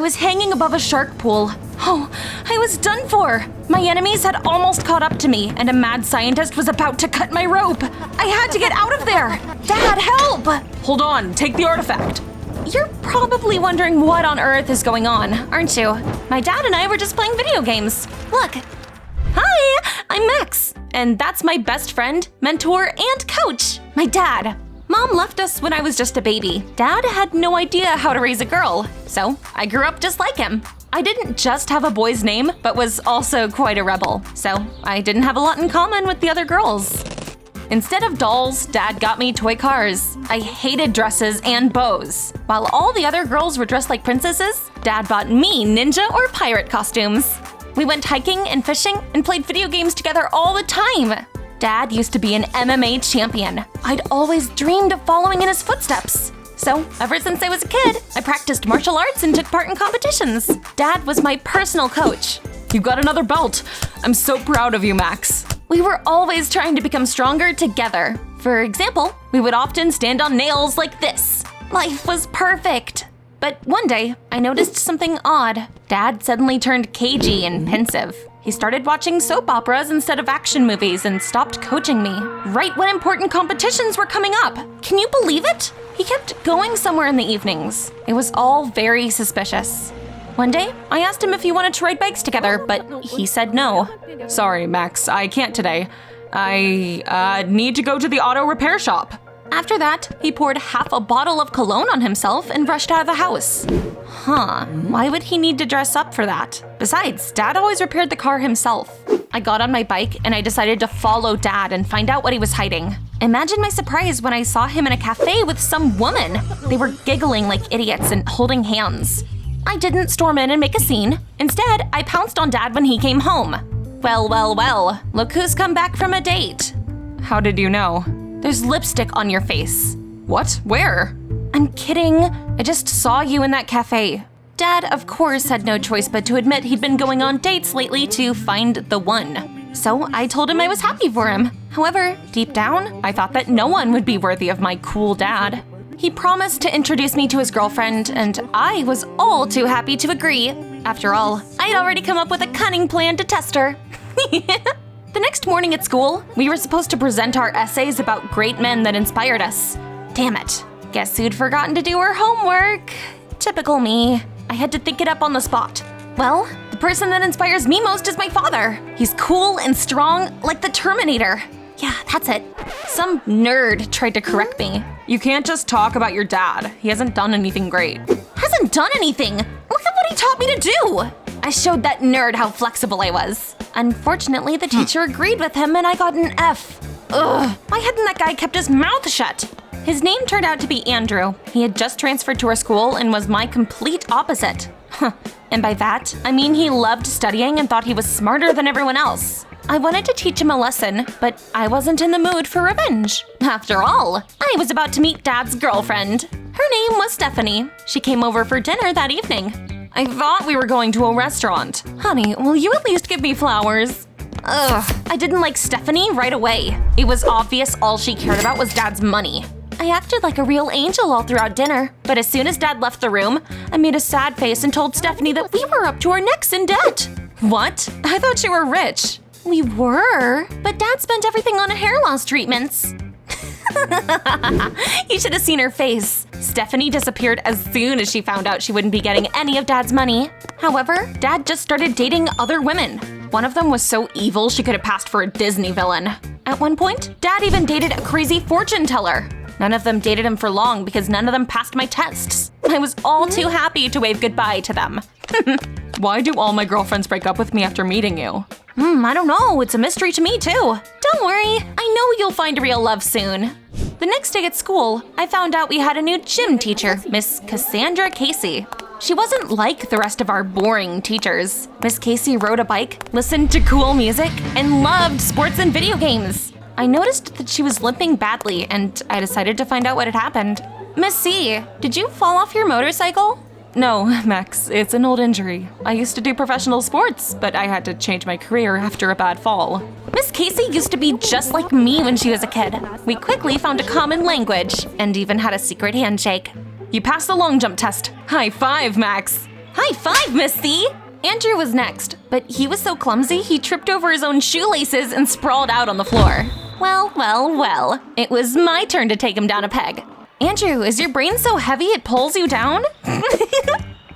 I was hanging above a shark pool. Oh, I was done for. My enemies had almost caught up to me, and a mad scientist was about to cut my rope. I had to get out of there. Dad, help! Hold on, take the artifact. You're probably wondering what on earth is going on, aren't you? My dad and I were just playing video games. Look. Hi, I'm Max, and that's my best friend, mentor, and coach, my dad. Mom left us when I was just a baby. Dad had no idea how to raise a girl, so I grew up just like him. I didn't just have a boy's name, but was also quite a rebel, so I didn't have a lot in common with the other girls. Instead of dolls, Dad got me toy cars. I hated dresses and bows. While all the other girls were dressed like princesses, Dad bought me ninja or pirate costumes. We went hiking and fishing and played video games together all the time. Dad used to be an MMA champion. I'd always dreamed of following in his footsteps. So, ever since I was a kid, I practiced martial arts and took part in competitions. Dad was my personal coach. You've got another belt. I'm so proud of you, Max. We were always trying to become stronger together. For example, we would often stand on nails like this. Life was perfect. But one day, I noticed something odd. Dad suddenly turned cagey and pensive. He started watching soap operas instead of action movies and stopped coaching me, right when important competitions were coming up. Can you believe it? He kept going somewhere in the evenings. It was all very suspicious. One day, I asked him if he wanted to ride bikes together, but he said no. Sorry, Max, I can't today. I need to go to the auto repair shop. After that, he poured half a bottle of cologne on himself and rushed out of the house. Why would he need to dress up for that? Besides, Dad always repaired the car himself. I got on my bike and I decided to follow Dad and find out what he was hiding. Imagine my surprise when I saw him in a cafe with some woman. They were giggling like idiots and holding hands. I didn't storm in and make a scene. Instead, I pounced on Dad when he came home. Well, look who's come back from a date. How did you know? There's lipstick on your face. What? Where? I'm kidding. I just saw you in that cafe. Dad, of course, had no choice but to admit he'd been going on dates lately to find the one. So I told him I was happy for him. However, deep down, I thought that no one would be worthy of my cool dad. He promised to introduce me to his girlfriend, and I was all too happy to agree. After all, I'd already come up with a cunning plan to test her. The next morning at school, we were supposed to present our essays about great men that inspired us. Damn it. Guess who'd forgotten to do her homework? Typical me. I had to think it up on the spot. Well, the person that inspires me most is my father. He's cool and strong, like the Terminator. Yeah, that's it. Some nerd tried to correct me. You can't just talk about your dad. He hasn't done anything great. Hasn't done anything? Look at what he taught me to do! I showed that nerd how flexible I was. Unfortunately, the teacher agreed with him and I got an F. Ugh, why hadn't that guy kept his mouth shut? His name turned out to be Andrew. He had just transferred to our school and was my complete opposite. And by that, I mean he loved studying and thought he was smarter than everyone else. I wanted to teach him a lesson, but I wasn't in the mood for revenge. After all, I was about to meet Dad's girlfriend. Her name was Stephanie. She came over for dinner that evening. I thought we were going to a restaurant. Honey, will you at least give me flowers? Ugh, I didn't like Stephanie right away. It was obvious all she cared about was Dad's money. I acted like a real angel all throughout dinner, but as soon as Dad left the room, I made a sad face and told Stephanie that we were up to our necks in debt. What? I thought you were rich. We were, but Dad spent everything on hair loss treatments. You should have seen her face. Stephanie disappeared as soon as she found out she wouldn't be getting any of Dad's money. However, Dad just started dating other women. One of them was so evil she could have passed for a Disney villain. At one point, Dad even dated a crazy fortune teller. None of them dated him for long because none of them passed my tests. I was all too happy to wave goodbye to them. Why do all my girlfriends break up with me after meeting you? I don't know. It's a mystery to me, too. Don't worry. I know you'll find real love soon. The next day at school, I found out we had a new gym teacher, Miss Cassandra Casey. She wasn't like the rest of our boring teachers. Miss Casey rode a bike, listened to cool music, and loved sports and video games. I noticed that she was limping badly, and I decided to find out what had happened. Miss C, did you fall off your motorcycle? No, Max, it's an old injury. I used to do professional sports, but I had to change my career after a bad fall. Miss Casey used to be just like me when she was a kid. We quickly found a common language and even had a secret handshake. You passed the long jump test. High five, Max. High five, Miss C! Andrew was next, but he was so clumsy he tripped over his own shoelaces and sprawled out on the floor. Well, well, well. It was my turn to take him down a peg. Andrew, is your brain so heavy it pulls you down?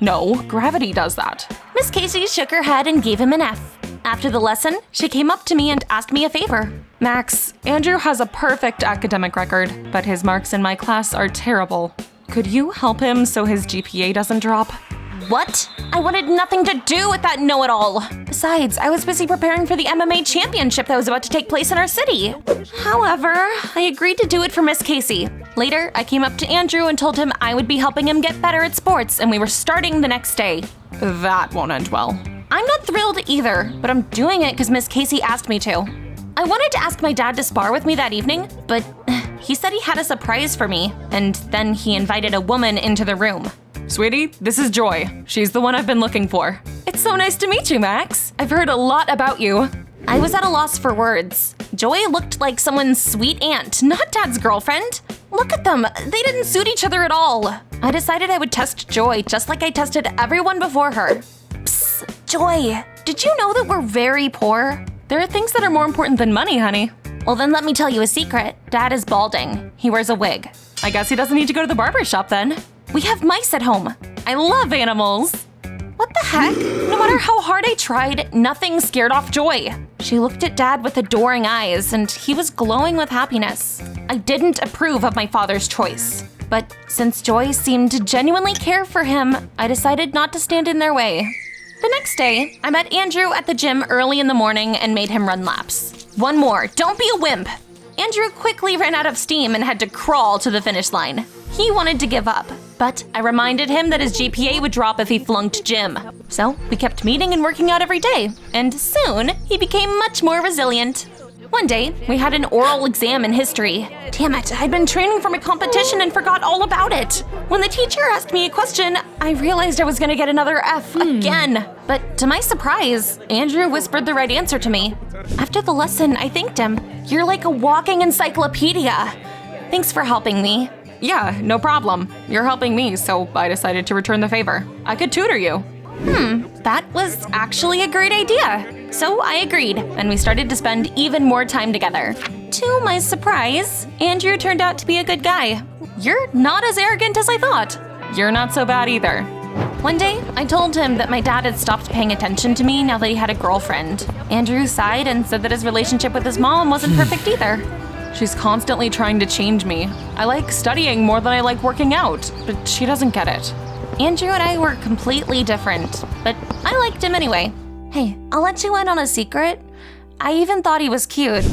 No, gravity does that. Miss Casey shook her head and gave him an F. After the lesson, she came up to me and asked me a favor. Max, Andrew has a perfect academic record, but his marks in my class are terrible. Could you help him so his GPA doesn't drop? What? I wanted nothing to do with that know-it-all. Besides, I was busy preparing for the MMA championship that was about to take place in our city. However, I agreed to do it for Miss Casey. Later, I came up to Andrew and told him I would be helping him get better at sports, and we were starting the next day. That won't end well. I'm not thrilled either, but I'm doing it because Miss Casey asked me to. I wanted to ask my dad to spar with me that evening, but he said he had a surprise for me, and then he invited a woman into the room. Sweetie, this is Joy. She's the one I've been looking for. It's so nice to meet you, Max. I've heard a lot about you. I was at a loss for words. Joy looked like someone's sweet aunt, not Dad's girlfriend. Look at them, they didn't suit each other at all. I decided I would test Joy just like I tested everyone before her. Psst, Joy, did you know that we're very poor? There are things that are more important than money, honey. Well, then let me tell you a secret. Dad is balding. He wears a wig. I guess he doesn't need to go to the barber shop then. We have mice at home. I love animals. What the heck? No matter how hard I tried, nothing scared off Joy. She looked at Dad with adoring eyes, and he was glowing with happiness. I didn't approve of my father's choice. But since Joy seemed to genuinely care for him, I decided not to stand in their way. The next day, I met Andrew at the gym early in the morning and made him run laps. One more, don't be a wimp. Andrew quickly ran out of steam and had to crawl to the finish line. He wanted to give up, but I reminded him that his GPA would drop if he flunked gym. So we kept meeting and working out every day, and soon he became much more resilient. One day, we had an oral exam in history. Damn it, I'd been training for my competition and forgot all about it. When the teacher asked me a question, I realized I was gonna get another F again. But to my surprise, Andrew whispered the right answer to me. After the lesson, I thanked him. You're like a walking encyclopedia. Thanks for helping me. Yeah, no problem. You're helping me, so I decided to return the favor. I could tutor you. That was actually a great idea. So I agreed, and we started to spend even more time together. To my surprise, Andrew turned out to be a good guy. You're not as arrogant as I thought. You're not so bad either. One day, I told him that my dad had stopped paying attention to me now that he had a girlfriend. Andrew sighed and said that his relationship with his mom wasn't perfect either. She's constantly trying to change me. I like studying more than I like working out, but she doesn't get it. Andrew and I were completely different, but I liked him anyway. Hey, I'll let you in on a secret. I even thought he was cute.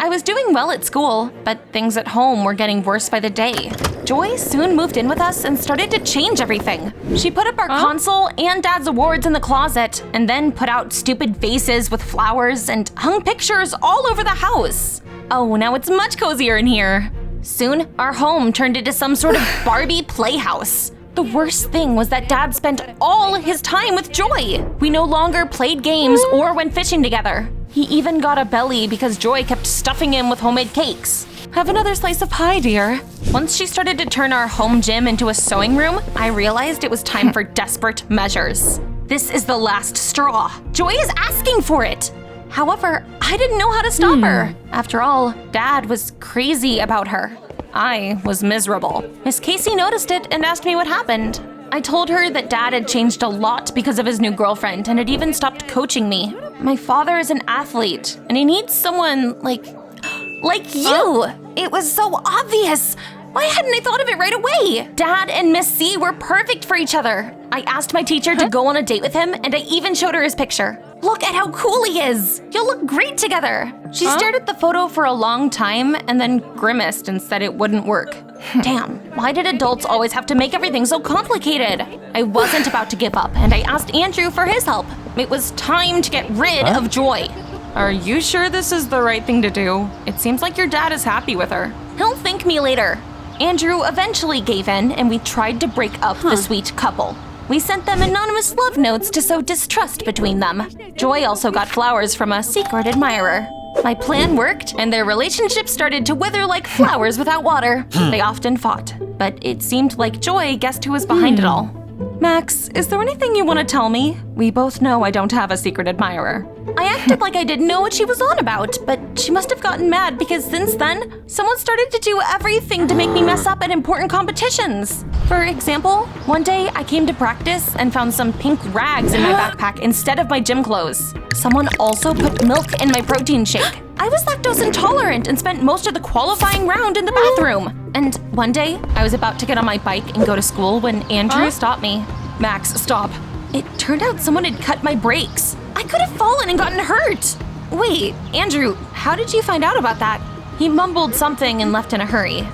I was doing well at school, but things at home were getting worse by the day. Joy soon moved in with us and started to change everything. She put up our console and Dad's awards in the closet, and then put out stupid vases with flowers and hung pictures all over the house. Oh, now it's much cozier in here. Soon, our home turned into some sort of Barbie playhouse. The worst thing was that Dad spent all his time with Joy. We no longer played games or went fishing together. He even got a belly because Joy kept stuffing him with homemade cakes. Have another slice of pie, dear. Once she started to turn our home gym into a sewing room, I realized it was time for desperate measures. This is the last straw. Joy is asking for it. However, I didn't know how to stop her. After all, Dad was crazy about her. I was miserable. Miss Casey noticed it and asked me what happened. I told her that Dad had changed a lot because of his new girlfriend and had even stopped coaching me. My father is an athlete, and he needs someone like you. It was so obvious. Why hadn't I thought of it right away? Dad and Miss C were perfect for each other. I asked my teacher to go on a date with him, and I even showed her his picture. Look at how cool he is. You'll look great together. She stared at the photo for a long time and then grimaced and said it wouldn't work. Damn, why did adults always have to make everything so complicated? I wasn't about to give up, and I asked Andrew for his help. It was time to get rid of Joy. Are you sure this is the right thing to do? It seems like your dad is happy with her. He'll thank me later. Andrew eventually gave in, and we tried to break up the sweet couple. We sent them anonymous love notes to sow distrust between them. Joy also got flowers from a secret admirer. My plan worked, and their relationship started to wither like flowers without water. They often fought, but it seemed like Joy guessed who was behind it all. Max, is there anything you want to tell me? We both know I don't have a secret admirer. I acted like I didn't know what she was on about, but she must have gotten mad because since then, someone started to do everything to make me mess up at important competitions. For example, one day I came to practice and found some pink rags in my backpack instead of my gym clothes. Someone also put milk in my protein shake. I was lactose intolerant and spent most of the qualifying round in the bathroom. And one day, I was about to get on my bike and go to school when Andrew stopped me. Max, stop. It turned out someone had cut my brakes. I could have fallen and gotten hurt. Wait, Andrew, how did you find out about that? He mumbled something and left in a hurry.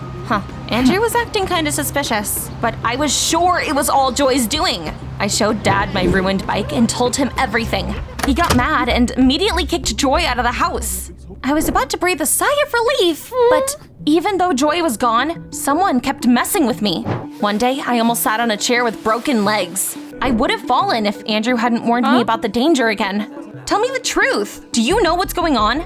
Andrew was acting kind of suspicious, but I was sure it was all Joy's doing. I showed Dad my ruined bike and told him everything. He got mad and immediately kicked Joy out of the house. I was about to breathe a sigh of relief, but even though Joy was gone, someone kept messing with me. One day, I almost sat on a chair with broken legs. I would have fallen if Andrew hadn't warned me about the danger again. Tell me the truth. Do you know what's going on?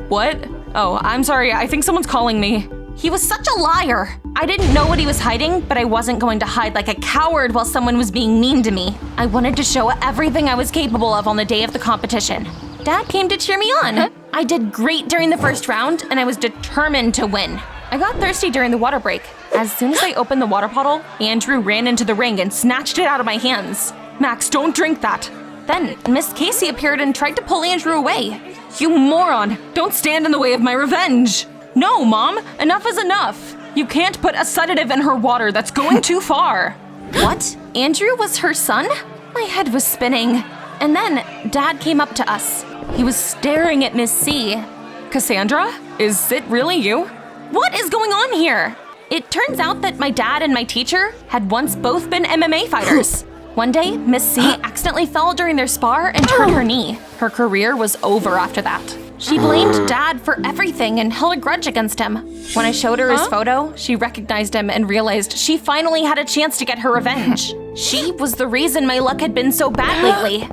What? Oh, I'm sorry, I think someone's calling me. He was such a liar. I didn't know what he was hiding, but I wasn't going to hide like a coward while someone was being mean to me. I wanted to show everything I was capable of on the day of the competition. Dad came to cheer me on. I did great during the first round, and I was determined to win. I got thirsty during the water break. As soon as I opened the water bottle, Andrew ran into the ring and snatched it out of my hands. Max, don't drink that. Then Miss Casey appeared and tried to pull Andrew away. You moron! Don't stand in the way of my revenge! No, Mom! Enough is enough! You can't put a sedative in her water, that's going too far! What? Andrew was her son? My head was spinning. And then Dad came up to us. He was staring at Miss C. Cassandra? Is it really you? What is going on here? It turns out that my dad and my teacher had once both been MMA fighters. One day, Miss C accidentally fell during their spar and hurt her knee. Her career was over after that. She blamed Dad for everything and held a grudge against him. When I showed her his photo, she recognized him and realized she finally had a chance to get her revenge. She was the reason my luck had been so bad lately.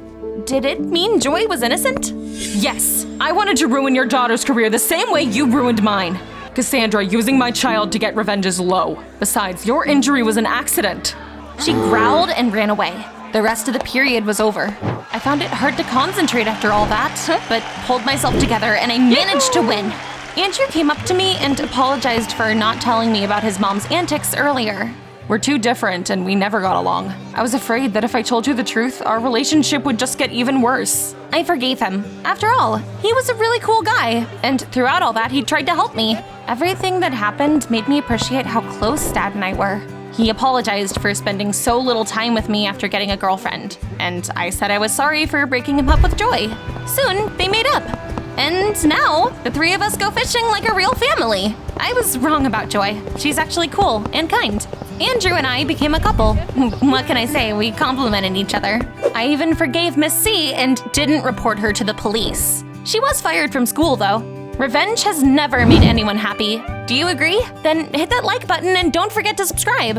Did it mean Joy was innocent? Yes, I wanted to ruin your daughter's career the same way you ruined mine. Cassandra, using my child to get revenge is low. Besides, your injury was an accident. She growled and ran away. The rest of the period was over. I found it hard to concentrate after all that, but pulled myself together and I managed to win. Andrew came up to me and apologized for not telling me about his mom's antics earlier. We're too different and we never got along. I was afraid that if I told you the truth, our relationship would just get even worse. I forgave him. After all, he was a really cool guy, and throughout all that, he tried to help me. Everything that happened made me appreciate how close Dad and I were. He apologized for spending so little time with me after getting a girlfriend, and I said I was sorry for breaking him up with Joy. Soon, they made up. And now, the three of us go fishing like a real family. I was wrong about Joy. She's actually cool and kind. Andrew and I became a couple. What can I say? We complimented each other. I even forgave Miss C and didn't report her to the police. She was fired from school, though. Revenge has never made anyone happy. Do you agree? Then hit that like button and don't forget to subscribe.